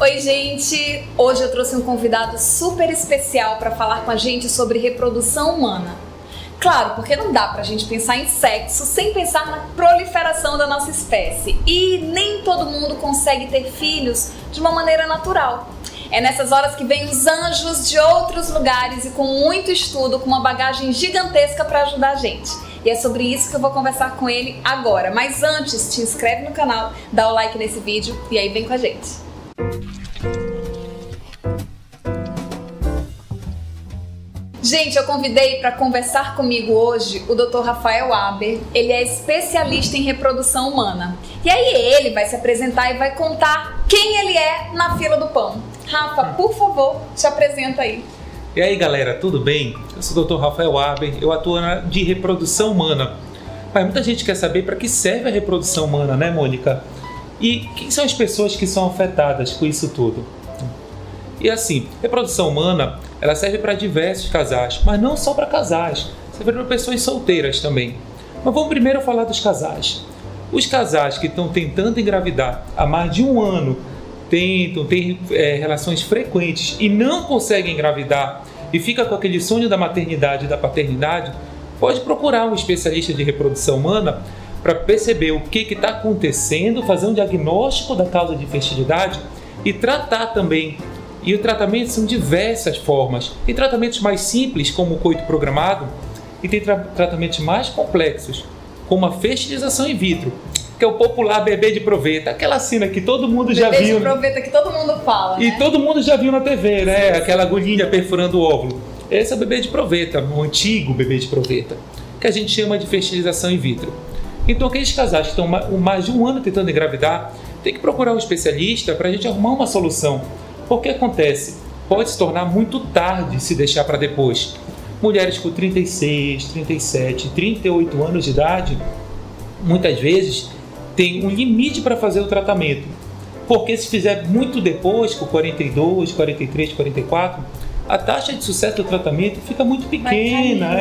Oi, gente! Hoje eu trouxe um convidado super especial para falar com a gente sobre reprodução humana. Claro, porque não dá pra gente pensar em sexo sem pensar na proliferação da nossa espécie. E nem todo mundo consegue ter filhos de uma maneira natural. É nessas horas que vêm os anjos de outros lugares e com muito estudo, com uma bagagem gigantesca para ajudar a gente. E é sobre isso que eu vou conversar com ele agora. Mas antes, te inscreve no canal, dá o like nesse vídeo e aí vem com a gente. Gente, eu convidei para conversar comigo hoje o Dr. Rafael Aber. Ele é especialista em reprodução humana. E aí ele vai se apresentar e vai contar quem ele é na fila do pão. Rafa, por favor, se apresenta aí. E aí galera, tudo bem? Eu sou o Dr. Rafael Aber, eu atuo na de reprodução humana. Mas muita gente quer saber para que serve a reprodução humana, né, Mônica? E quem são as pessoas que são afetadas com isso tudo? E assim, reprodução humana, ela serve para diversos casais, mas não só para casais, serve para pessoas solteiras também. Mas vamos primeiro falar dos casais. Os casais que estão tentando engravidar há mais de um ano, tentam ter relações frequentes e não conseguem engravidar e fica com aquele sonho da maternidade e da paternidade, pode procurar um especialista de reprodução humana para perceber o que está acontecendo, fazer um diagnóstico da causa de infertilidade e tratar também. E o tratamento são diversas formas. Tem tratamentos mais simples, como o coito programado, e tem tratamentos mais complexos, como a fertilização in vitro, que é o popular bebê de proveta, aquela cena que todo mundo já viu. Bebê de proveta que todo mundo fala, né? E todo mundo já viu na TV, né? Aquela agulhinha perfurando o óvulo. Esse é o bebê de proveta, o antigo bebê de proveta, que a gente chama de fertilização in vitro. Então aqueles casais que estão mais de um ano tentando engravidar, tem que procurar um especialista para a gente arrumar uma solução. Porque acontece, pode se tornar muito tarde se deixar para depois. Mulheres com 36, 37, 38 anos de idade, muitas vezes, têm um limite para fazer o tratamento. Porque se fizer muito depois, com 42, 43, 44, a taxa de sucesso do tratamento fica muito pequena.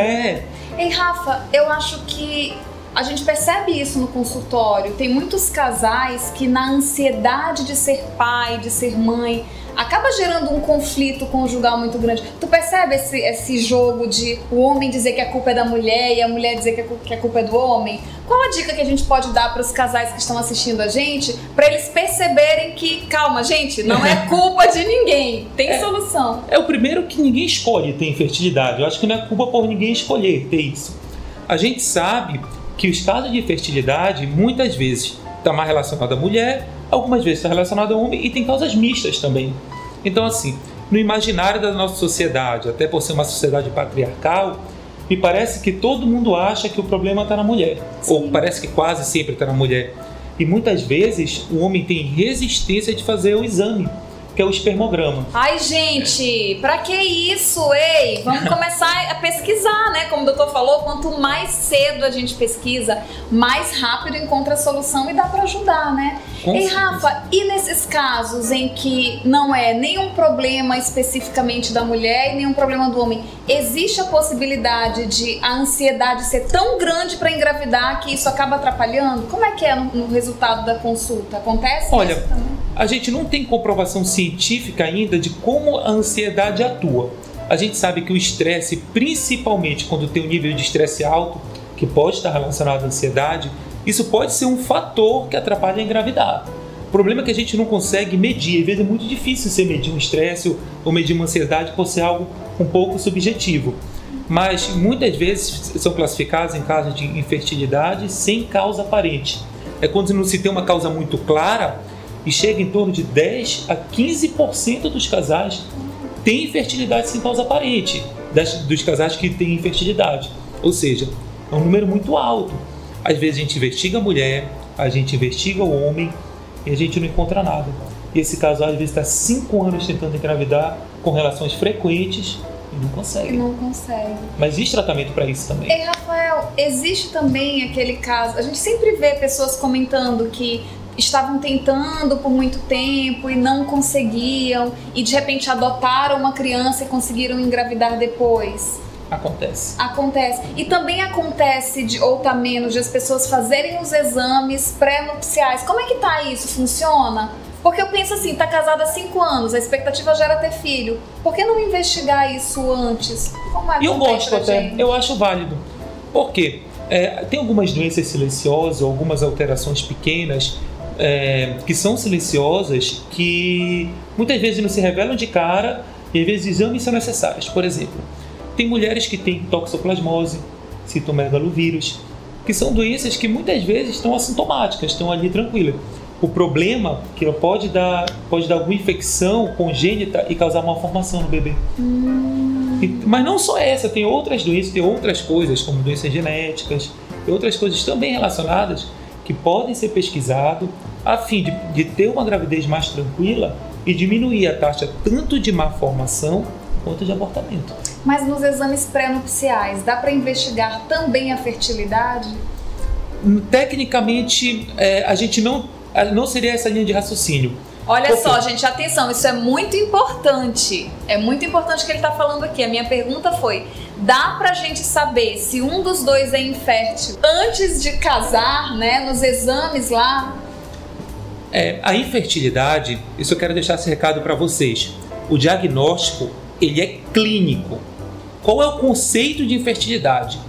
Ei, Rafa, eu acho que a gente percebe isso no consultório. Tem muitos casais que na ansiedade de ser pai, de ser mãe, acaba gerando um conflito conjugal muito grande. Tu percebe esse jogo de o homem dizer que a culpa é da mulher e a mulher dizer que a culpa é do homem? Qual a dica que a gente pode dar para os casais que estão assistindo a gente, para eles perceberem que, calma, gente, não é culpa de ninguém, tem solução. É o primeiro que ninguém escolhe ter infertilidade. Eu acho que não é culpa por ninguém escolher ter isso. A gente sabe que os casos de infertilidade, muitas vezes, está mais relacionado à mulher, algumas vezes está relacionado ao homem e tem causas mistas também. Então, assim, no imaginário da nossa sociedade, até por ser uma sociedade patriarcal, me parece que todo mundo acha que o problema está na mulher. Sim. Ou parece que quase sempre está na mulher. E muitas vezes o homem tem resistência de fazer o exame, que é o espermograma. Ai, gente, pra que isso? Ei, vamos começar a pesquisar, né? Como o doutor falou, quanto mais cedo a gente pesquisa, mais rápido encontra a solução e dá pra ajudar, né? Ei, Rafa, e nesses casos em que não é nenhum problema especificamente da mulher e nenhum problema do homem, existe a possibilidade de a ansiedade ser tão grande pra engravidar que isso acaba atrapalhando? Como é que é no resultado da consulta? Acontece Olha, isso também? A gente não tem comprovação científica ainda de como a ansiedade atua. A gente sabe que o estresse, principalmente quando tem um nível de estresse alto, que pode estar relacionado à ansiedade, isso pode ser um fator que atrapalha a engravidar. O problema é que a gente não consegue medir. Às vezes é muito difícil você medir um estresse ou medir uma ansiedade por ser algo um pouco subjetivo. Mas muitas vezes são classificados em casos de infertilidade sem causa aparente. É quando não se tem uma causa muito clara, e chega em torno de 10 a 15% dos casais têm infertilidade sem causa aparente, dos casais que têm infertilidade. Ou seja, é um número muito alto. Às vezes a gente investiga a mulher, a gente investiga o homem e a gente não encontra nada. E esse casal às vezes está 5 anos tentando engravidar com relações frequentes e não consegue. Não consegue. Mas existe tratamento para isso também. Ei, Rafael, existe também aquele caso, a gente sempre vê pessoas comentando que estavam tentando por muito tempo e não conseguiam e de repente adotaram uma criança e conseguiram engravidar depois. Acontece. E também acontece, ou tá menos, de as pessoas fazerem os exames pré-nupciais. Como é que tá isso? Funciona? Porque eu penso assim, tá casada há 5 anos, a expectativa já era ter filho. Por que não investigar isso antes? Como é que E eu gosto até, gente? eu acho válido. Por quê? Tem algumas doenças silenciosas, algumas alterações pequenas que são silenciosas, que muitas vezes não se revelam de cara e às vezes exames são necessários. Por exemplo, tem mulheres que têm toxoplasmose, citomegalovírus, que são doenças que muitas vezes estão assintomáticas, estão ali tranquilas. O problema é que pode dar alguma infecção congênita e causar malformação no bebê. Mas não só essa, tem outras doenças, tem outras coisas, como doenças genéticas, e outras coisas também relacionadas que podem ser pesquisadas a fim de ter uma gravidez mais tranquila e diminuir a taxa tanto de malformação quanto de abortamento. Mas nos exames pré-nupciais, dá para investigar também a fertilidade? Tecnicamente, a gente não seria essa linha de raciocínio. Olha só, gente, atenção, isso é muito importante. É muito importante o que ele está falando aqui. A minha pergunta foi, dá pra gente saber se um dos dois é infértil antes de casar, né, nos exames lá? A infertilidade, isso eu quero deixar esse recado para vocês. O diagnóstico, ele é clínico. Qual é o conceito de infertilidade?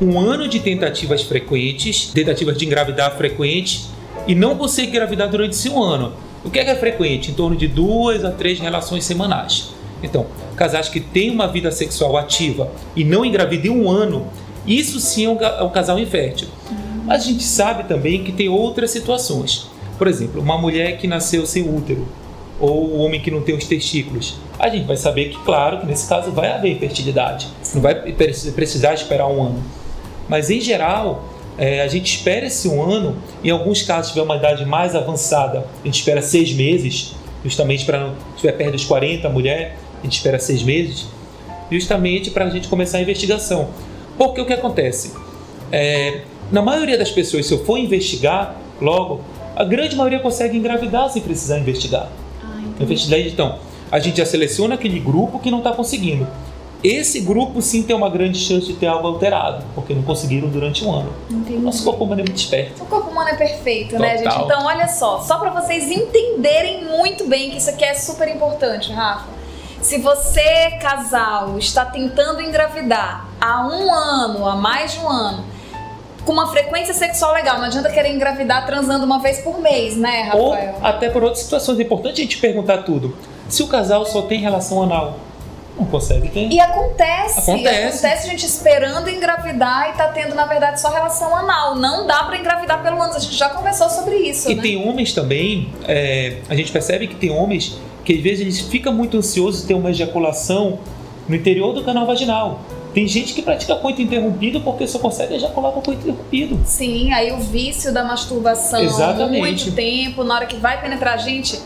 1 ano de tentativas frequentes, tentativas de engravidar frequentes, e não consegue engravidar durante esse 1 ano. O que é frequente? Em torno de 2 a 3 relações semanais. Então, casais que têm uma vida sexual ativa e não engravidam em 1 ano, isso sim é um casal infértil. Mas a gente sabe também que tem outras situações. Por exemplo, uma mulher que nasceu sem útero, ou o homem que não tem os testículos. A gente vai saber que, claro, que nesse caso vai haver infertilidade. Não vai precisar esperar 1 ano. Mas, em geral, a gente espera esse 1 ano. Em alguns casos, se tiver uma idade mais avançada, a gente espera 6 meses, justamente para não estiver perto dos 40, a mulher, a gente espera 6 meses, justamente para a gente começar a investigação. Porque o que acontece? Na maioria das pessoas, se eu for investigar logo, a grande maioria consegue engravidar sem precisar investigar. Então, a gente já seleciona aquele grupo que não está conseguindo. Esse grupo sim tem uma grande chance de ter algo alterado, porque não conseguiram durante 1 ano. Entendi. Nosso corpo humano é muito esperto. O corpo humano é perfeito, Total. né, gente? Então, olha só para vocês entenderem muito bem que isso aqui é super importante, Rafa. Se você, casal, está tentando engravidar há 1 ano, há mais de 1 ano, com uma frequência sexual legal, não adianta querer engravidar transando uma vez por mês, né, Rafael? Ou até por outras situações. É importante a gente perguntar tudo. Se o casal só tem relação anal, não consegue ter. E acontece a gente esperando engravidar e tá tendo, na verdade, só relação anal. Não dá pra engravidar pelo ânus. A gente já conversou sobre isso, E né? tem homens também, a gente percebe que tem homens que às vezes eles ficam muito ansiosos de ter uma ejaculação no interior do canal vaginal. Tem gente que pratica coito interrompido porque só consegue ejacular com coito interrompido. Sim, aí o vício da masturbação. Exatamente. Muito tempo, na hora que vai penetrar a gente,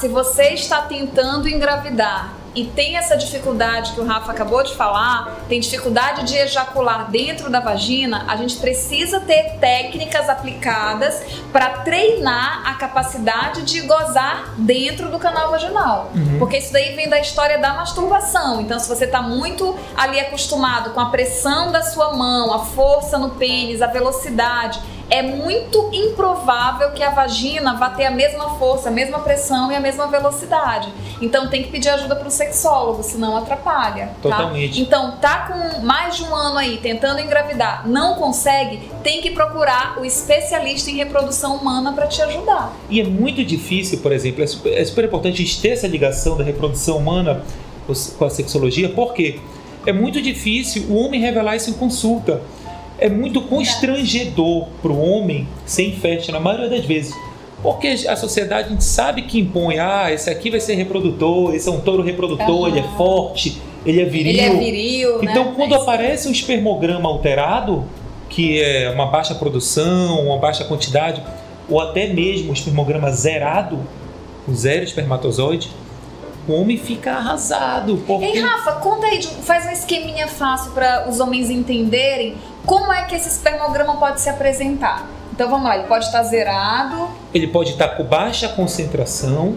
se você está tentando engravidar e tem essa dificuldade que o Rafa acabou de falar, tem dificuldade de ejacular dentro da vagina, a gente precisa ter técnicas aplicadas para treinar a capacidade de gozar dentro do canal vaginal. Porque isso daí vem da história da masturbação. Então, se você está muito ali acostumado com a pressão da sua mão, a força no pênis, a velocidade, é muito improvável que a vagina vá ter a mesma força, a mesma pressão e a mesma velocidade. Então tem que pedir ajuda para o sexólogo, senão atrapalha. Totalmente. Tá? Então tá com mais de 1 ano aí tentando engravidar, não consegue, tem que procurar o especialista em reprodução humana para te ajudar. E é muito difícil, por exemplo, é super importante a gente ter essa ligação da reprodução humana com a sexologia, porque é muito difícil o homem revelar isso em consulta. É muito constrangedor para o homem ser infértil, na maioria das vezes. Porque a sociedade, a gente sabe que impõe, esse aqui vai ser reprodutor, esse é um touro reprodutor, ele é forte, ele é viril. Ele é viril, então, né? quando aparece um espermograma alterado, que é uma baixa produção, uma baixa quantidade, ou até mesmo um espermograma zerado, com 0 espermatozoide, o homem fica arrasado. Porque... Ei, Rafa, conta aí, faz um esqueminha fácil para os homens entenderem como é que esse espermograma pode se apresentar. Então vamos lá, ele pode estar zerado. Ele pode estar com baixa concentração,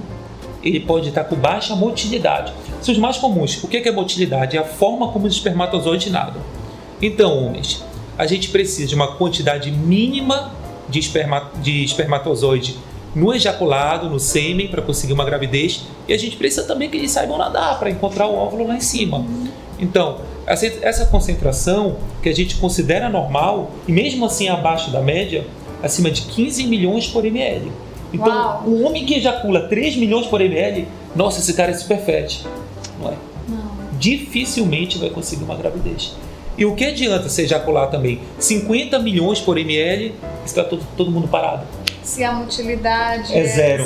ele pode estar com baixa motilidade. São os mais comuns. O que é motilidade? É a forma como os espermatozoides nadam. Então, homens, a gente precisa de uma quantidade mínima de espermatozoide no ejaculado, no sêmen, para conseguir uma gravidez. E a gente precisa também que eles saibam nadar para encontrar o óvulo lá em cima. Então, essa concentração que a gente considera normal, e mesmo assim abaixo da média, acima de 15 milhões por ml. Então, Uau. o homem que ejacula 3 milhões por ml, nossa, esse cara é super fértil. Não é? Não. Dificilmente vai conseguir uma gravidez. E o que adianta você ejacular também 50 milhões por ml, está todo mundo parado. Se a motilidade É zero.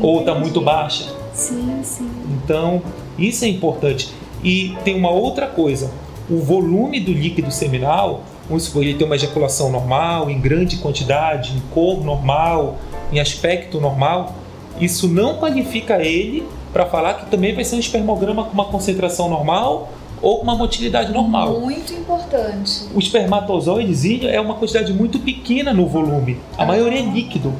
Ou está Entendi. muito baixa. Sim, sim. Então, isso é importante. E tem uma outra coisa. O volume do líquido seminal, vamos supor, ele tem uma ejaculação normal, em grande quantidade, em cor normal, em aspecto normal, isso não qualifica ele para falar que também vai ser um espermograma com uma concentração normal ou com uma motilidade normal. Muito importante. O espermatozoide é uma quantidade muito pequena no volume. A maioria é líquido.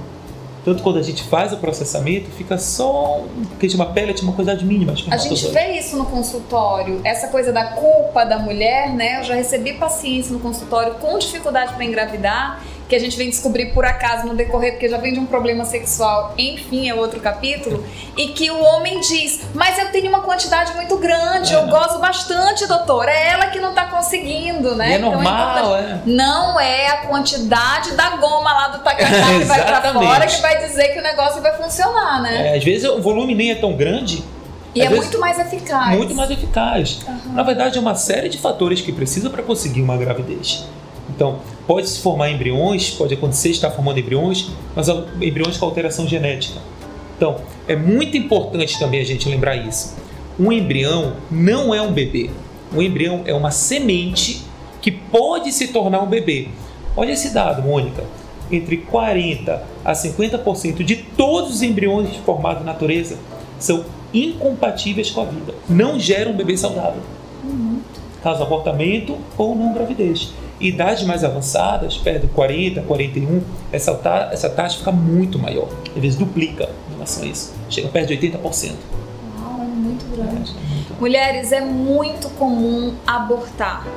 Tanto quando a gente faz o processamento, fica só o que a gente chama pellet, uma quantidade mínima de A gente espermatozoide. vê isso no consultório, essa coisa da culpa da mulher, né? Eu já recebi pacientes no consultório com dificuldade para engravidar, que a gente vem descobrir por acaso no decorrer, porque já vem de um problema sexual, enfim, é outro capítulo, e que o homem diz, mas eu tenho uma quantidade muito grande, eu gozo bastante, doutor, é ela que não tá conseguindo, né? E é normal, importante. Não é a quantidade da goma lá do tacacá que vai pra Exatamente. fora que vai dizer que o negócio vai funcionar, né? Às vezes o volume nem é tão grande. E às é vezes, muito mais eficaz. muito mais eficaz. Na verdade, é uma série de fatores que precisa para conseguir uma gravidez. Então, pode se formar embriões, pode acontecer estar formando embriões, mas embriões com alteração genética. Então, é muito importante também a gente lembrar isso. Um embrião não é um bebê. Um embrião é uma semente que pode se tornar um bebê. Olha esse dado, Mônica. Entre 40% a 50% de todos os embriões formados na natureza são incompatíveis com a vida. Não geram um bebê saudável. Caso abortamento ou não gravidez. Idades mais avançadas, perto de 40, 41, essa taxa fica muito maior. Às vezes duplica em relação a isso. Chega perto de 80%. Uau, é muito grande. Mulheres, é muito comum abortar.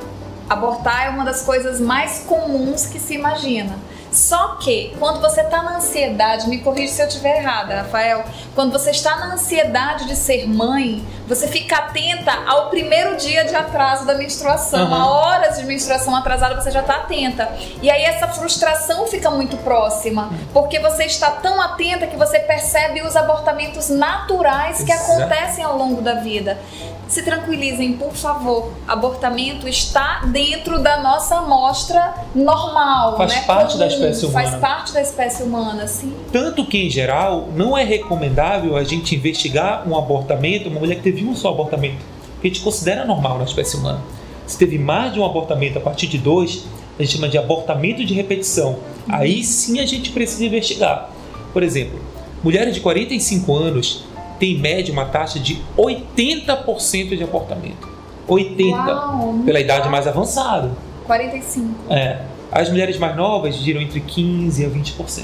Abortar é uma das coisas mais comuns que se imagina. Só que, quando você está na ansiedade, me corrija se eu estiver errada, Rafael, quando você está na ansiedade de ser mãe, você fica atenta ao primeiro dia de atraso da menstruação, a horas de menstruação atrasada você já está atenta. E aí essa frustração fica muito próxima, porque você está tão atenta que você percebe os abortamentos naturais que acontecem ao longo da vida. Se tranquilizem, por favor. Abortamento está dentro da nossa amostra normal. Faz parte da espécie humana. Faz parte da espécie humana, sim. Tanto que, em geral, não é recomendável a gente investigar um abortamento, uma mulher que teve um só abortamento, que a gente considera normal na espécie humana. Se teve mais de um abortamento a partir de 2, a gente chama de abortamento de repetição. Aí sim a gente precisa investigar. Por exemplo, mulheres de 45 anos tem em média uma taxa de 80% de abortamento. 80%. Uau, pela idade mais avançada. 45%. As mulheres mais novas giram entre 15% a 20%.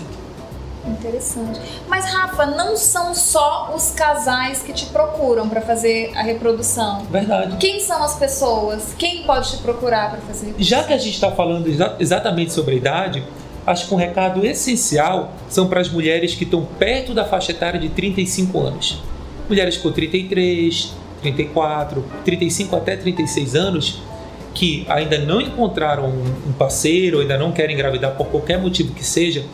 Interessante. Mas, Rafa, não são só os casais que te procuram para fazer a reprodução. Verdade. Quem são as pessoas? Quem pode te procurar para fazer reprodução? Já que a gente está falando exatamente sobre a idade, acho que um recado essencial são para as mulheres que estão perto da faixa etária de 35 anos. Mulheres com 33, 34, 35 até 36 anos que ainda não encontraram um parceiro, ainda não querem engravidar por qualquer motivo que seja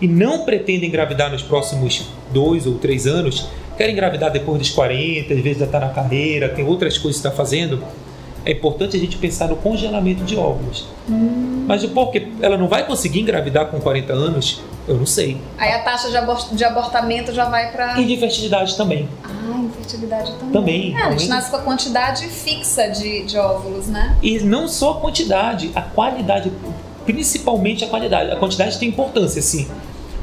e não pretendem engravidar nos próximos 2 ou 3 anos, querem engravidar depois dos 40, às vezes já está na carreira, tem outras coisas que está fazendo, é importante a gente pensar no congelamento de óvulos. Mas porque ela não vai conseguir engravidar com 40 anos, eu não sei. Aí a taxa de abortamento já vai para... E de fertilidade também. Infertilidade também. Também. A gente nasce com a quantidade fixa de óvulos, né? E não só a quantidade, a qualidade, principalmente a qualidade. A quantidade tem importância, sim.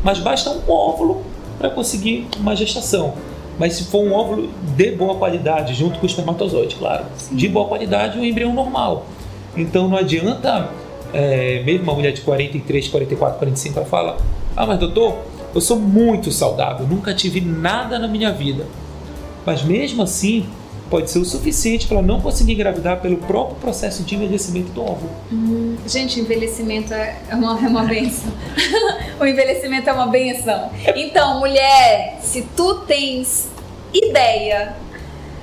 Mas basta um óvulo para conseguir uma gestação. Mas se for um óvulo de boa qualidade, junto com o espermatozoide, claro. Sim. De boa qualidade, um embrião normal. Então não adianta, mesmo uma mulher de 43, 44, 45, ela fala: mas doutor, eu sou muito saudável, nunca tive nada na minha vida. Mas mesmo assim, pode ser o suficiente para não conseguir engravidar pelo próprio processo de envelhecimento do óvulo. Gente, envelhecimento é uma benção. O envelhecimento é uma benção. Então, mulher, se tu tens ideia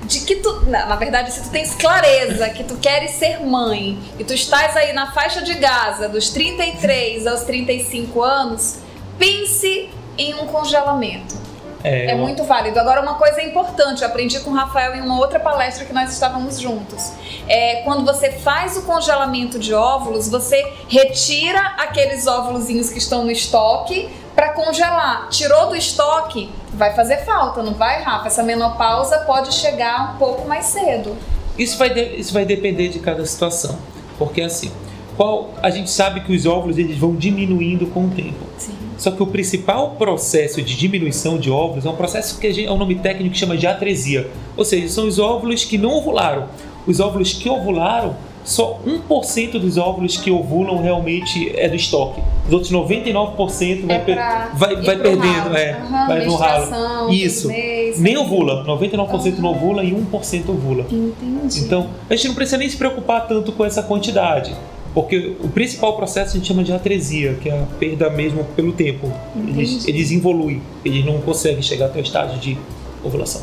de que na verdade, se tu tens clareza que tu queres ser mãe e tu estás aí na faixa de Gaza dos 33 aos 35 anos, pense em um congelamento. É muito válido. Agora, uma coisa importante, eu aprendi com o Rafael em uma outra palestra que nós estávamos juntos. Quando você faz o congelamento de óvulos, você retira aqueles óvulozinhos que estão no estoque para congelar. Tirou do estoque, vai fazer falta, não vai, Rafa? Essa menopausa pode chegar um pouco mais cedo. Isso vai depender de cada situação. Porque assim, a gente sabe que os óvulos eles vão diminuindo com o tempo. Sim. Só que o principal processo de diminuição de óvulos é um processo que é um nome técnico que chama de atresia. Ou seja, são os óvulos que não ovularam. Os óvulos que ovularam, só 1% dos óvulos que ovulam realmente é do estoque. Os outros 99% vai perdendo, vai no ralo. Isso. Nem ovula. 99% não ovula e 1% ovula. Entendi. Então, a gente não precisa nem se preocupar tanto com essa quantidade. Porque o principal processo a gente chama de atresia, que é a perda mesmo pelo tempo. Eles evoluem, eles não conseguem chegar até o estágio de ovulação.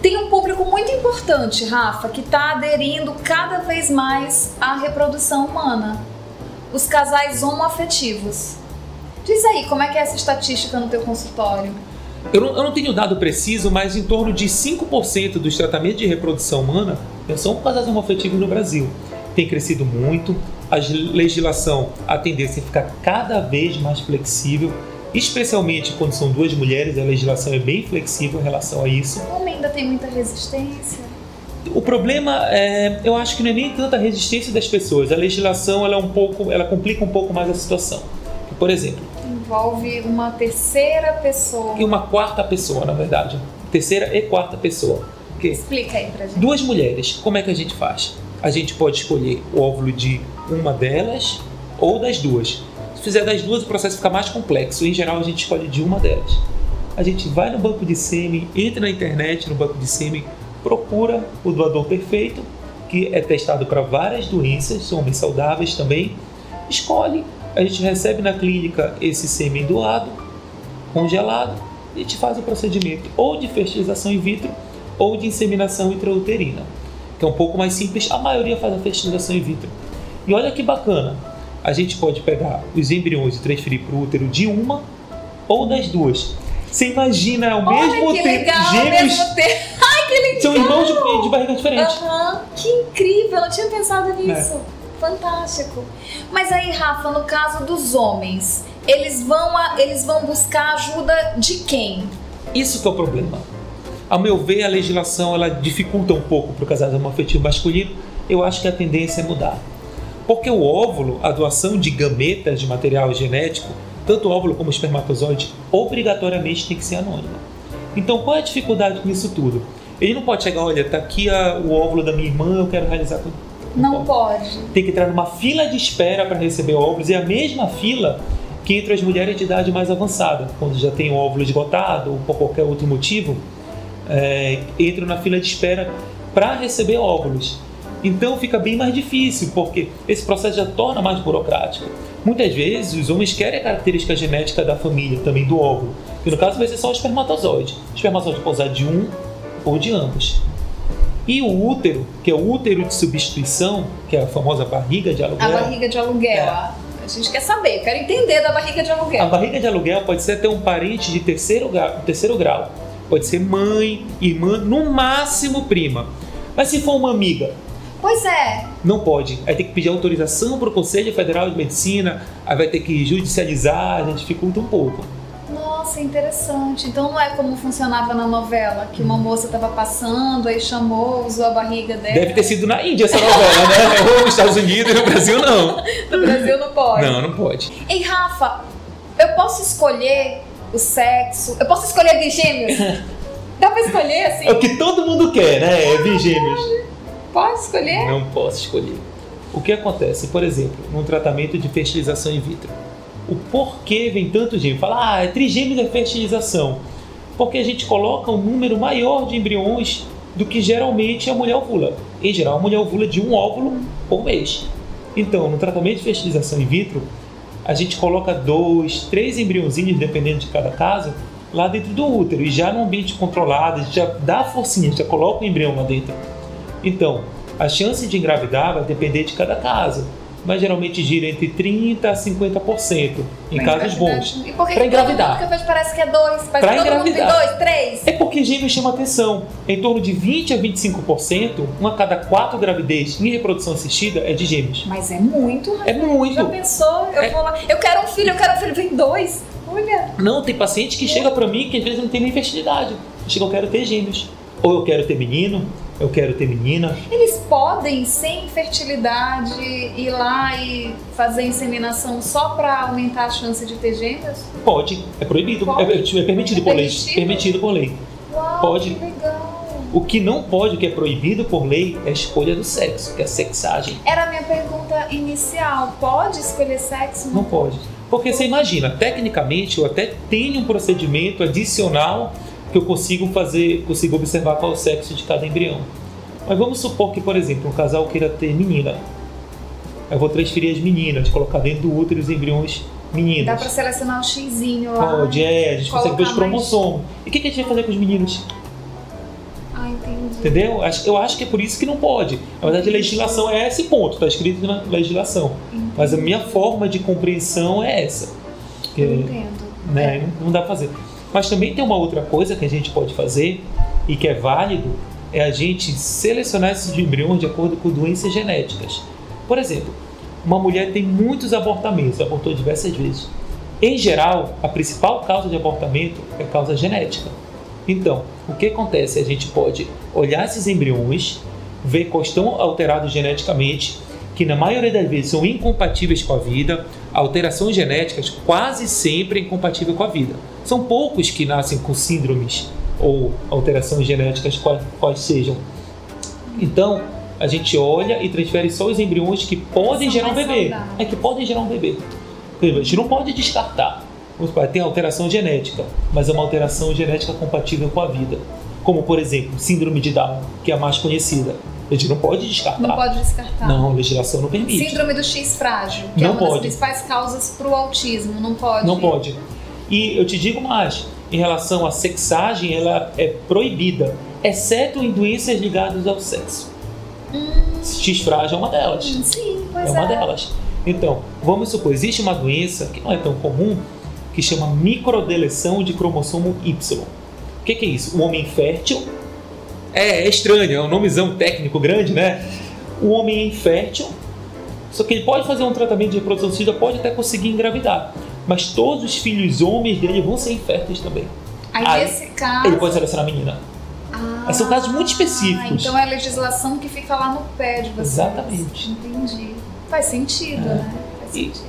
Tem um público muito importante, Rafa, que está aderindo cada vez mais à reprodução humana. Os casais homoafetivos. Diz aí, como é que é essa estatística no teu consultório? Eu não tenho dado preciso, mas em torno de 5% dos tratamentos de reprodução humana são casais homoafetivos no Brasil. Tem crescido muito, a legislação, a tendência é ficar cada vez mais flexível, especialmente quando são duas mulheres, a legislação é bem flexível em relação a isso. O homem ainda tem muita resistência? O problema, eu acho que não é nem tanta resistência das pessoas, a legislação ela complica um pouco mais a situação. Por exemplo, envolve uma terceira pessoa. E uma quarta pessoa, na verdade. Terceira e quarta pessoa. Explica aí pra gente. Duas mulheres, como é que a gente faz? A gente pode escolher o óvulo de uma delas ou das duas. Se fizer das duas, o processo fica mais complexo. Em geral, a gente escolhe de uma delas. A gente vai no banco de sêmen, entra na internet, no banco de sêmen, procura o doador perfeito, que é testado para várias doenças, são homens saudáveis também. Escolhe, a gente recebe na clínica esse sêmen doado, congelado, e a gente faz o procedimento ou de fertilização in vitro ou de inseminação intrauterina, que é um pouco mais simples, a maioria faz a fertilização in vitro. E olha que bacana, a gente pode pegar os embriões e transferir para o útero de uma ou das duas. Você imagina ao mesmo tempo, gêmeos, ai, que legal! São irmãos de barriga diferente. Que incrível, eu não tinha pensado nisso. Fantástico. Mas aí, Rafa, no caso dos homens, eles vão buscar ajuda de quem? Isso que é o problema. Ao meu ver, a legislação ela dificulta um pouco para o casal homoafetivo masculino. Eu acho que a tendência é mudar. Porque o óvulo, a doação de gametas de material genético, tanto o óvulo como o espermatozoide, obrigatoriamente tem que ser anônimo. Então, qual é a dificuldade com isso tudo? Ele não pode chegar, olha, tá aqui o óvulo da minha irmã, eu quero realizar tudo. Não pode. Tem que entrar numa fila de espera para receber óvulos, e a mesma fila que entre as mulheres de idade mais avançada, quando já tem o óvulo esgotado ou por qualquer outro motivo, entram na fila de espera para receber óvulos. Então fica bem mais difícil, porque esse processo já torna mais burocrático. Muitas vezes os homens querem a característica genética da família, também do óvulo, que no caso vai ser só o espermatozoide. O espermatozoide pode usar de um ou de ambos. E o útero, que é o útero de substituição, que é a famosa barriga de aluguel. A barriga de aluguel, a gente quer saber, eu quero entender da barriga de aluguel. A barriga de aluguel pode ser até um parente de terceiro grau. Pode ser mãe, irmã, no máximo prima. Mas se for uma amiga? Pois é. Não pode. Aí tem que pedir autorização para o Conselho Federal de Medicina, aí vai ter que judicializar, já dificulta um pouco. Nossa, interessante. Então não é como funcionava na novela, que uma moça estava passando, aí chamou, usou a barriga dela. Deve ter sido na Índia essa novela, né? Ou nos Estados Unidos, no Brasil não. No Brasil não pode. Não pode. Ei, Rafa, eu posso escolher o sexo? Eu posso escolher bigêmeos? Dá pra escolher assim? É o que todo mundo quer, né? É bigêmeos. Pode escolher? Não posso escolher. O que acontece, por exemplo, num tratamento de fertilização in vitro? O porquê vem tanto gêmeo? Fala, trigêmeos é fertilização. Porque a gente coloca um número maior de embriões do que geralmente a mulher ovula. Em geral, a mulher ovula de um óvulo por mês. Então, no tratamento de fertilização in vitro, a gente coloca 2, 3 embriãozinhos, dependendo de cada caso, lá dentro do útero. E já no ambiente controlado, a gente já dá a forcinha, já coloca o embrião lá dentro. Então, a chance de engravidar vai depender de cada caso, mas geralmente gira entre 30% a 50% em casos bons. E por que para engravidar? Todo mundo que parece que é 2, parece que todo mundo tem 2, 3. É porque gêmeos chama atenção. Em torno de 20% a 25%, uma a cada 4 gravidez em reprodução assistida é de gêmeos. Mas é muito, Rafael. É muito. Já pensou? Eu vou lá, eu quero um filho, vem 2. Olha. Não, tem paciente que chega pra mim que às vezes não tem nem fertilidade. Chega, eu quero ter gêmeos. Ou eu quero ter menino, eu quero ter menina. Eles podem, sem fertilidade, ir lá e fazer inseminação só para aumentar a chance de ter gêmeos? Pode, é proibido. Pode? É permitido por lei. Permitido por lei. Uau, pode. Que legal. O que não pode, o que é proibido por lei, é a escolha do sexo, que é a sexagem. Era a minha pergunta inicial. Pode escolher sexo? Não pode. Porque você imagina, tecnicamente, eu até tenho um procedimento adicional que eu consigo observar qual é o sexo de cada embrião. Mas vamos supor que, por exemplo, um casal queira ter menina. Eu vou transferir as meninas, colocar dentro do útero os embriões meninas. Dá pra selecionar o xizinho lá? Pode, a gente consegue ver os cromossomos. E o que a gente vai fazer com os meninos? Ah, entendi. Entendeu? Eu acho que é por isso que não pode. Na verdade, a legislação é esse ponto, está escrito na legislação. Entendi. Mas a minha forma de compreensão é essa. Eu entendo. Né? Não dá pra fazer. Mas também tem uma outra coisa que a gente pode fazer e que é válido, é a gente selecionar esses embriões de acordo com doenças genéticas. Por exemplo, uma mulher tem muitos abortamentos, abortou diversas vezes. Em geral, a principal causa de abortamento é causa genética. Então, o que acontece? A gente pode olhar esses embriões, ver quais estão alterados geneticamente, que na maioria das vezes são incompatíveis com a vida. Alterações genéticas quase sempre é incompatível com a vida. São poucos que nascem com síndromes ou alterações genéticas quais sejam. Então, a gente olha e transfere só os embriões que podem gerar um bebê. Que podem gerar um bebê. A gente não pode descartar. Tem alteração genética, mas é uma alteração genética compatível com a vida. Como, por exemplo, síndrome de Down, que é a mais conhecida. A gente não pode descartar. Não pode descartar. Não, a legislação não permite. Síndrome do X frágil, que é uma das principais causas para o autismo. Não pode. Não pode. E eu te digo mais, em relação à sexagem, ela é proibida, exceto em doenças ligadas ao sexo. X frágil é uma delas. Sim, pois é uma delas. Então, vamos supor, existe uma doença que não é tão comum, que chama microdeleção de cromossomo Y. O que é isso? O homem infértil, é estranho, é um nomezão técnico grande, né? O homem é infértil, só que ele pode fazer um tratamento de reprodução assistida, pode até conseguir engravidar, mas todos os filhos homens dele vão ser inférteis também. Aí nesse caso... ele pode selecionar a menina. Mas são casos muito específicos. Então é a legislação que fica lá no pé de vocês. Exatamente. Entendi. Faz sentido, né?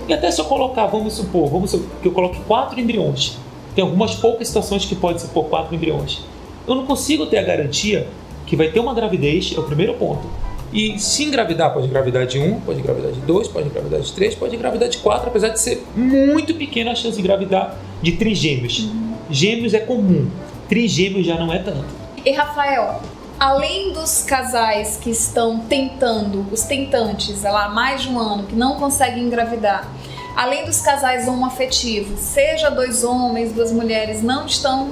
E até se eu colocar, vamos supor que eu coloque 4 embriões. Tem algumas poucas situações que pode ser por 4 embriões. Eu não consigo ter a garantia que vai ter uma gravidez, é o primeiro ponto. E se engravidar, pode engravidar de 1, pode engravidar de 2, pode engravidar de 3, pode engravidar de 4, apesar de ser muito pequena a chance de engravidar de trigêmeos. Gêmeos é comum, trigêmeos já não é tanto. E Rafael, além dos casais que estão tentando, os tentantes, há mais de um ano, que não conseguem engravidar, além dos casais homoafetivos, seja 2 homens, 2 mulheres, não estão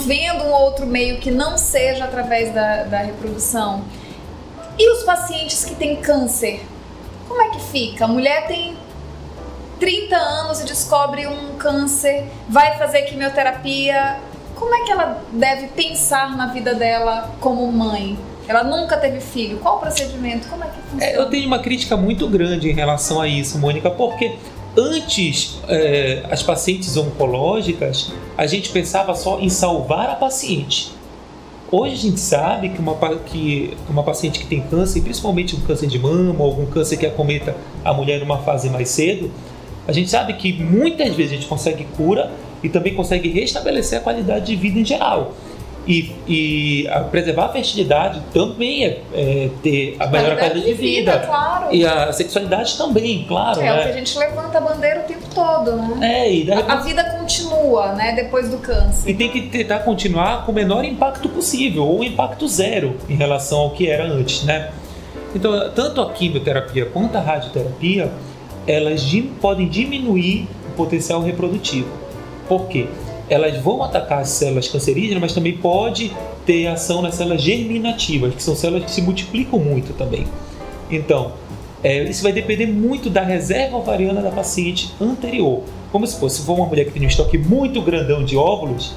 vendo um outro meio que não seja através da reprodução. E os pacientes que têm câncer, como é que fica? A mulher tem 30 anos e descobre um câncer, vai fazer quimioterapia. Como é que ela deve pensar na vida dela como mãe? Ela nunca teve filho. Qual o procedimento? Como é que funciona? Eu tenho uma crítica muito grande em relação a isso, Mônica, porque antes, as pacientes oncológicas, a gente pensava só em salvar a paciente. Hoje a gente sabe que uma paciente que tem câncer, principalmente um câncer de mama ou algum câncer que acometa a mulher numa fase mais cedo, a gente sabe que muitas vezes a gente consegue cura e também consegue restabelecer a qualidade de vida em geral. E preservar a fertilidade também é ter a melhor qualidade de vida. Claro. E a sexualidade também, claro. É o que a gente levanta a bandeira o tempo todo, né? E a vida continua, continua, né, depois do câncer. E tem que tentar continuar com o menor impacto possível, ou impacto zero em relação ao que era antes, né? Então, tanto a quimioterapia quanto a radioterapia, elas podem diminuir o potencial reprodutivo. Por quê? Elas vão atacar as células cancerígenas, mas também pode ter ação nas células germinativas, que são células que se multiplicam muito também. Então, isso vai depender muito da reserva ovariana da paciente anterior. Como se for uma mulher que tem um estoque muito grandão de óvulos,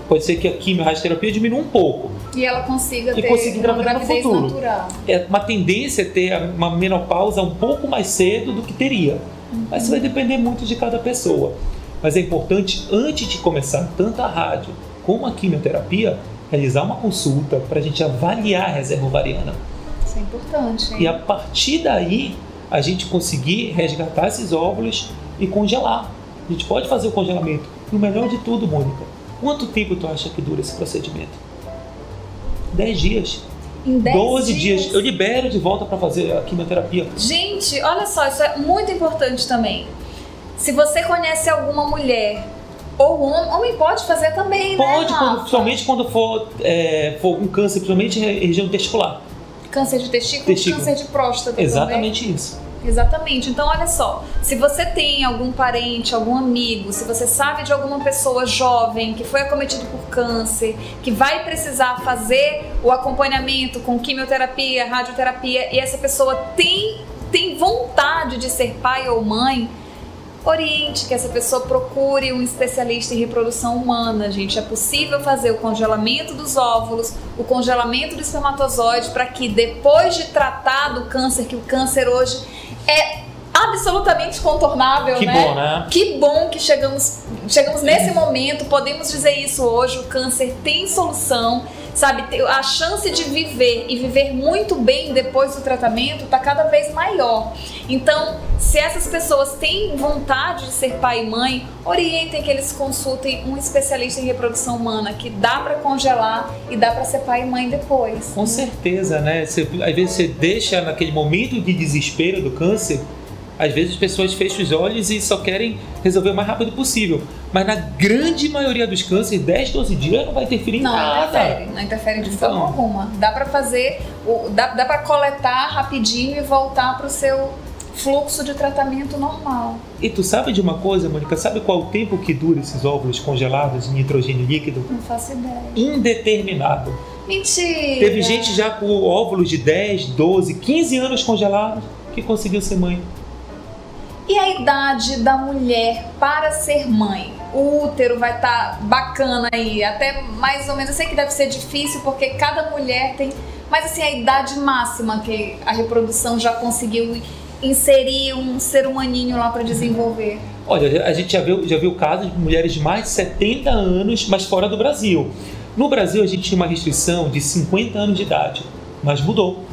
pode ser que a quimio e a radioterapia diminua um pouco. E ela consiga ter uma gravidez natural. É uma tendência a ter uma menopausa um pouco mais cedo do que teria. Mas isso vai depender muito de cada pessoa. Mas é importante, antes de começar tanto a rádio como a quimioterapia, realizar uma consulta para a gente avaliar a reserva ovariana. Isso é importante, hein? E a partir daí, a gente conseguir resgatar esses óvulos e congelar. A gente pode fazer o congelamento. E o melhor de tudo, Mônica, quanto tempo tu acha que dura esse procedimento? 10 dias. Em 10 12 dias. Eu libero de volta para fazer a quimioterapia. Gente, olha só, isso é muito importante também. Se você conhece alguma mulher, ou homem pode fazer também, pode, né? Principalmente quando for um câncer, principalmente região testicular. Câncer de testículo. Câncer de próstata. Exatamente também. Isso. Exatamente. Então, olha só, se você tem algum parente, algum amigo, se você sabe de alguma pessoa jovem que foi acometido por câncer, que vai precisar fazer o acompanhamento com quimioterapia, radioterapia, e essa pessoa tem vontade de ser pai ou mãe, oriente que essa pessoa procure um especialista em reprodução humana, gente. É possível fazer o congelamento dos óvulos, o congelamento do espermatozoide, para que depois de tratar do câncer, que o câncer hoje é absolutamente contornável, que né? Bom, né? Que bom que chegamos nesse momento, podemos dizer isso hoje, o câncer tem solução, sabe? A chance de viver e viver muito bem depois do tratamento está cada vez maior. Então, se essas pessoas têm vontade de ser pai e mãe, orientem que eles consultem um especialista em reprodução humana, que dá para congelar e dá para ser pai e mãe depois. Com certeza, né? Às vezes você deixa naquele momento de desespero do câncer, às vezes as pessoas fecham os olhos e só querem resolver o mais rápido possível. Mas na grande maioria dos cânceres, 10, 12 dias não vai interferir em nada. Não interfere de forma alguma. Dá para fazer, dá para coletar rapidinho e voltar para o seu fluxo de tratamento normal. E tu sabe de uma coisa, Mônica? Sabe qual o tempo que dura esses óvulos congelados em nitrogênio líquido? Não faço ideia. Indeterminado. Mentira! Teve gente já com óvulos de 10, 12, 15 anos congelados que conseguiu ser mãe. E a idade da mulher para ser mãe? O útero vai estar bacana aí, até mais ou menos. Eu sei que deve ser difícil porque cada mulher tem... Mas assim, a idade máxima que a reprodução já conseguiu inserir um ser humaninho lá para desenvolver. Olha, a gente já viu casos de mulheres de mais de 70 anos, mas fora do Brasil. No Brasil a gente tinha uma restrição de 50 anos de idade, mas mudou.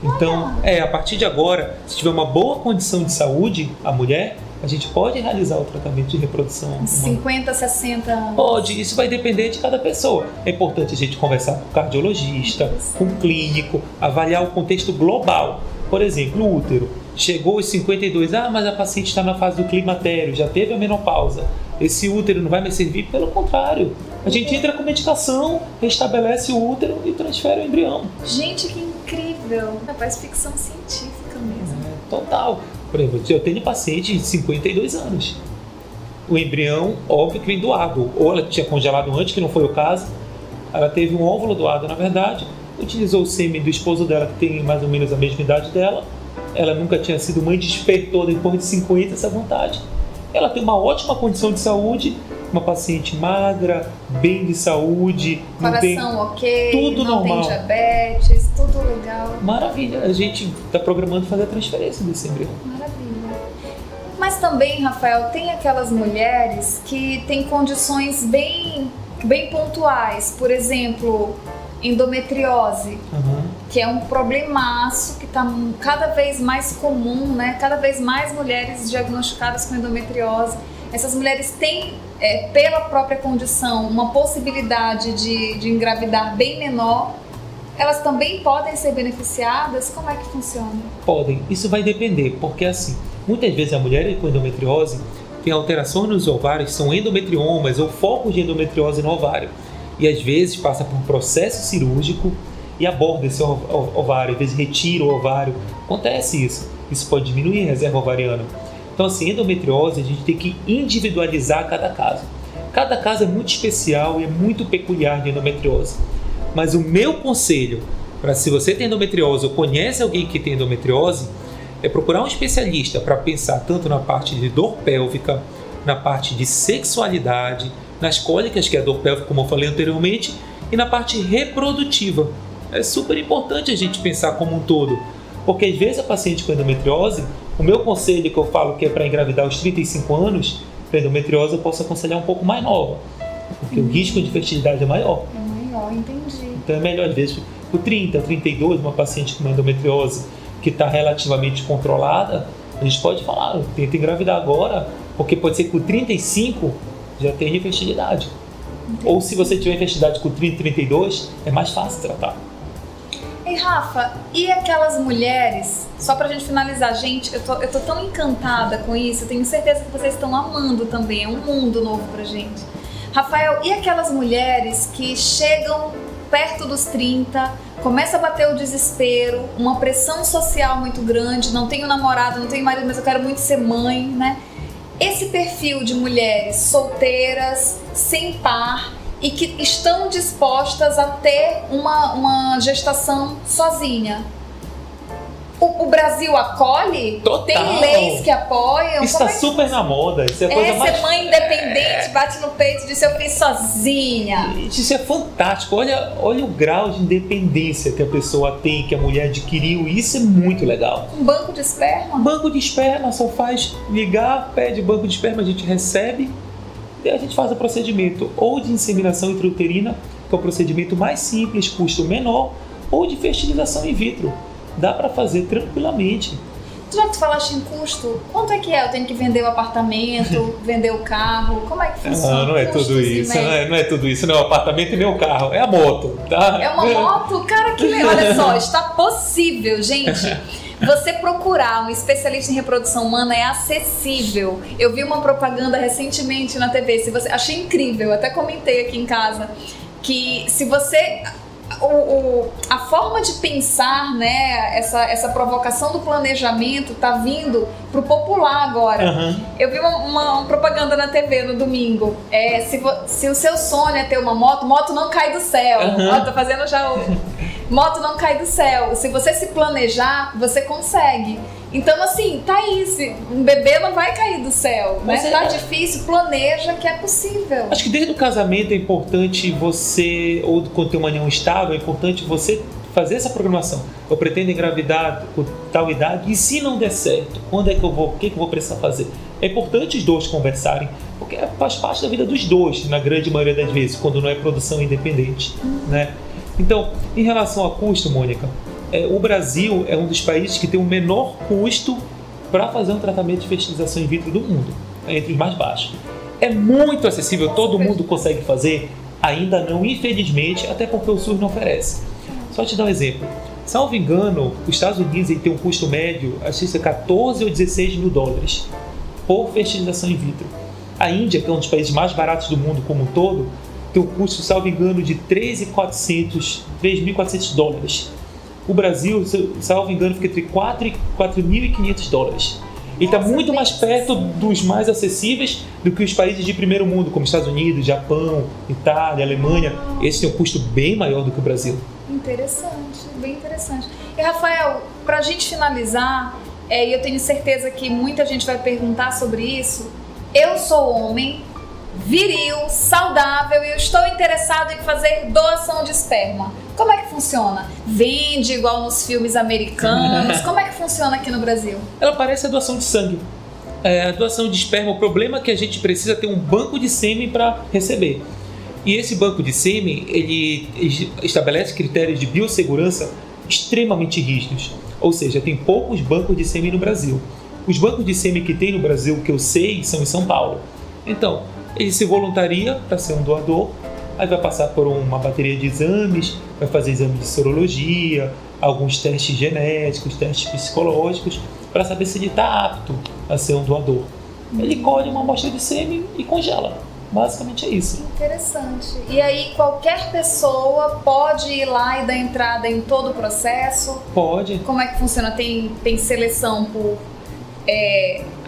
Então, a partir de agora, se tiver uma boa condição de saúde, a mulher, a gente pode realizar o tratamento de reprodução humana. 50, 60 anos. Pode, isso vai depender de cada pessoa. É importante a gente conversar com o cardiologista, com o clínico, avaliar o contexto global. Por exemplo, o útero. Chegou aos 52, mas a paciente está na fase do climatério, já teve a menopausa. Esse útero não vai mais servir? Pelo contrário. A gente entra com medicação, restabelece o útero e transfere o embrião. Gente, que incrível! Parece ficção científica mesmo. Total. Por exemplo, eu tenho paciente de 52 anos. O embrião, óbvio que vem doado. Ou ela tinha congelado antes, que não foi o caso. Ela teve um óvulo doado, na verdade. Utilizou o sêmen do esposo dela, que tem mais ou menos a mesma idade dela. Ela nunca tinha sido mãe, despertou depois de 50 essa vontade. Ela tem uma ótima condição de saúde, uma paciente magra, bem de saúde, coração ok, tudo não normal. Tem diabetes, tudo legal. Maravilha, a gente está programando fazer a transferência desse embrião. Maravilha. Mas também, Rafael, tem aquelas mulheres que têm condições bem pontuais, por exemplo, endometriose, que é um problemaço que está cada vez mais comum, né? Cada vez mais mulheres diagnosticadas com endometriose. Essas mulheres têm, pela própria condição, uma possibilidade de engravidar bem menor. Elas também podem ser beneficiadas? Como é que funciona? Podem. Isso vai depender, porque assim, muitas vezes a mulher com endometriose tem alterações nos ovários, são endometriomas ou focos de endometriose no ovário. E às vezes passa por um processo cirúrgico e aborda esse ovário, às vezes retira o ovário. Acontece isso. Isso pode diminuir a reserva ovariana. Então, assim, endometriose, a gente tem que individualizar cada caso. Cada caso é muito especial e é muito peculiar de endometriose. Mas o meu conselho, para se você tem endometriose ou conhece alguém que tem endometriose, é procurar um especialista para pensar tanto na parte de dor pélvica, na parte de sexualidade, nas cólicas, que é a dor pélvica, como eu falei anteriormente, e na parte reprodutiva. É super importante a gente pensar como um todo, porque às vezes a paciente com endometriose, o meu conselho que eu falo que é para engravidar aos 35 anos, para endometriose eu posso aconselhar um pouco mais nova, porque o risco de fertilidade é maior. É maior, entendi. Então é melhor, às vezes, por 30, 32, uma paciente com uma endometriose que está relativamente controlada, a gente pode falar, tenta engravidar agora, porque pode ser que com 35 já tenha infertilidade. Ou se você tiver infertilidade com 30, 32, é mais fácil tratar. Ei, Rafa, e aquelas mulheres, só pra gente finalizar, gente, eu tô tão encantada com isso, eu tenho certeza que vocês estão amando também, é um mundo novo pra gente. Rafael, e aquelas mulheres que chegam perto dos 30, começa a bater o desespero, uma pressão social muito grande, não tenho namorado, não tenho marido, mas eu quero muito ser mãe, né? Esse perfil de mulheres solteiras, sem par e que estão dispostas a ter uma gestação sozinha. O Brasil acolhe? Total. Tem leis que apoiam? Isso está super na moda. Isso é a coisa mais... ser mãe independente, bate no peito de seu filho sozinha. Isso é fantástico. Olha o grau de independência que a pessoa tem, que a mulher adquiriu. Isso é muito legal. Um banco de esperma? Banco de esperma, só faz ligar, pede banco de esperma, a gente recebe e a gente faz o procedimento ou de inseminação intrauterina, que é o procedimento mais simples, custo menor, ou de fertilização in vitro. Dá para fazer tranquilamente. Já que tu falaste em custo, quanto é que é? Eu tenho que vender o apartamento, vender o carro? Como é que funciona? Não é tudo isso, não é tudo isso, não é o apartamento e nem o carro, é a moto, tá? É uma moto? Cara, que legal, olha só, está possível, gente. Você procurar um especialista em reprodução humana é acessível. Eu vi uma propaganda recentemente na TV, achei incrível, até comentei aqui em casa, que se você... a forma de pensar, né, essa provocação do planejamento tá vindo pro popular agora. Uhum. Eu vi uma propaganda na TV no domingo. Se o seu sonho é ter uma moto não cai do céu. Uhum. Ó, tô fazendo já moto não cai do céu. Se você se planejar, você consegue. Então, assim, tá aí. Um bebê não vai cair do céu, né? Tá difícil, planeja que é possível. Acho que desde o casamento é importante você, ou quando tem uma união estável, é importante você fazer essa programação. Eu pretendo engravidar com tal idade e se não der certo, quando é que eu vou, o que eu vou precisar fazer? É importante os dois conversarem, porque faz parte da vida dos dois, na grande maioria das vezes, quando não é produção independente, né? Então, em relação a custo, Mônica, o Brasil é um dos países que tem o menor custo para fazer um tratamento de fertilização in vitro do mundo, entre os mais baixos. É muito acessível, todo mundo consegue fazer? Ainda não, infelizmente, até porque o SUS não oferece. Só te dar um exemplo. Salvo engano, os Estados Unidos tem um custo médio, acho que é 14 ou 16 mil dólares por fertilização in vitro. A Índia, que é um dos países mais baratos do mundo como um todo, tem um custo, salvo engano, de 3.400 dólares. O Brasil, salvo engano, fica entre 4 e 4.500 dólares. Ele está muito mais perto dos mais acessíveis do que os países de primeiro mundo, como Estados Unidos, Japão, Itália, Alemanha. Esse tem um custo bem maior do que o Brasil. Interessante, bem interessante. E, Rafael, para a gente finalizar, e eu tenho certeza que muita gente vai perguntar sobre isso, eu sou homem, viril, saudável e eu estou interessado em fazer doação de esperma. Como é que funciona? Vende igual nos filmes americanos? Como é que funciona aqui no Brasil? Ela parece a doação de sangue. A doação de esperma, o problema é que a gente precisa ter um banco de sêmen para receber. E esse banco de sêmen, ele estabelece critérios de biossegurança extremamente rígidos. Ou seja, tem poucos bancos de sêmen no Brasil. Os bancos de sêmen que tem no Brasil, que eu sei, são em São Paulo. Então, ele se voluntaria para ser um doador, aí vai passar por uma bateria de exames, vai fazer exames de sorologia, alguns testes genéticos, testes psicológicos, para saber se ele está apto a ser um doador. ele colhe uma amostra de sêmen e congela. Basicamente é isso. Interessante. E aí qualquer pessoa pode ir lá e dar entrada em todo o processo? Pode. Como é que funciona? Tem seleção por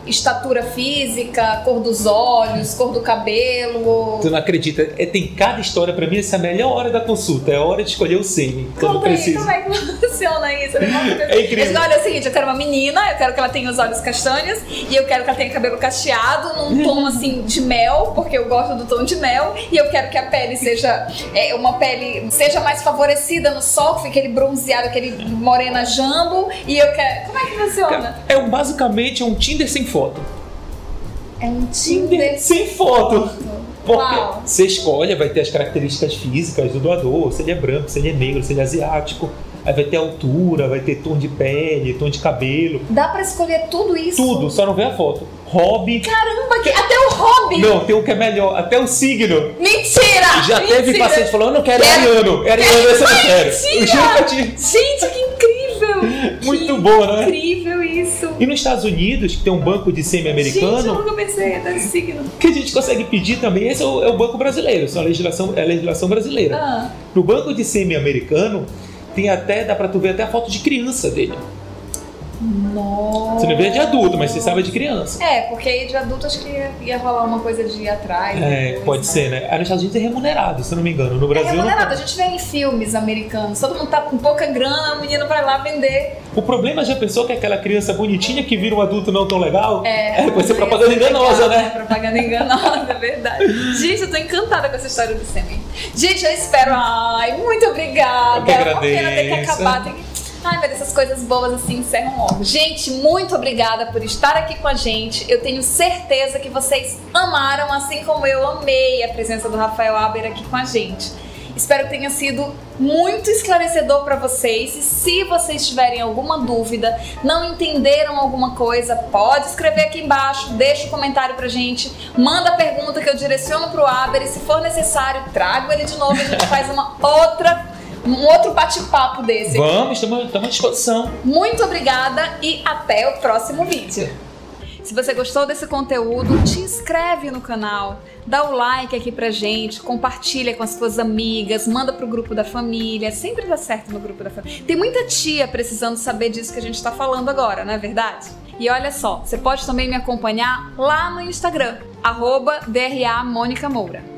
estatura física, cor dos olhos, cor do cabelo? Tu não acredita? Tem cada história. Pra mim, essa é a melhor hora da consulta. É a hora de escolher o sêmen, quando precisa. Como é que funciona isso? É incrível. Olha, é o seguinte, eu quero uma menina, eu quero que ela tenha os olhos castanhos e eu quero que ela tenha cabelo cacheado num tom assim de mel, porque eu gosto do tom de mel, e eu quero que a pele seja uma pele seja mais favorecida no sol, que fique aquele bronzeado, aquele morena jambo, e eu quero... Como é que funciona? Basicamente um Tinder sem foto. É um Tinder sem foto. Porque Uau. você escolhe, vai ter as características físicas do doador, se ele é branco, se ele é negro, se ele é asiático. Aí vai ter altura, vai ter tom de pele, tom de cabelo. Dá pra escolher tudo isso? Tudo, só não vê a foto. Hobby. Caramba, até o hobby! Não, tem um que é melhor, até o signo. Mentira! Já teve paciente falando, eu não quero ariano. Ariano esse eu não quero. Eu juro pra ti. Gente, que incrível! Muito bom, né? Incrível isso! E nos Estados Unidos, que tem um banco de sêmen americano. Gente, eu nunca pensei nesse signo. Que a gente consegue pedir também, esse é o banco brasileiro, isso é a legislação brasileira. No banco de sêmen americano, tem até, dá pra tu ver até a foto de criança dele. Nossa. Você não vê de adulto, mas você sabe de criança. Porque aí de adulto acho que ia rolar uma coisa de ir atrás. Pode ser, né? Aí nos Estados Unidos é remunerado, se eu não me engano. No Brasil é remunerado, não... a gente vê em filmes americanos, todo mundo tá com pouca grana, o menino vai lá vender. O problema já pensou que é aquela criança bonitinha que vira um adulto não tão legal? Pode ser é propaganda enganosa, né? Propaganda enganosa, é verdade. Gente, eu tô encantada com essa história do sêmen. Gente, eu espero. Ai, muito obrigada. Eu que agradeço. É uma pena ter que acabar. Ai, meu Deus, essas coisas boas assim encerram logo. Gente, muito obrigada por estar aqui com a gente. Eu tenho certeza que vocês amaram, assim como eu amei a presença do Rafael Aber aqui com a gente. Espero que tenha sido muito esclarecedor para vocês. E se vocês tiverem alguma dúvida, não entenderam alguma coisa, pode escrever aqui embaixo, deixa um comentário pra gente, manda a pergunta que eu direciono pro Aber e se for necessário, trago ele de novo e a gente faz um outro bate-papo desse. Vamos, estamos à disposição. Muito obrigada e até o próximo vídeo. Se você gostou desse conteúdo, te inscreve no canal, dá o like aqui pra gente, compartilha com as suas amigas, manda pro grupo da família, sempre dá certo no grupo da família. Tem muita tia precisando saber disso que a gente tá falando agora, não é verdade? E olha só, você pode também me acompanhar lá no Instagram, @DRA Mônica Moura.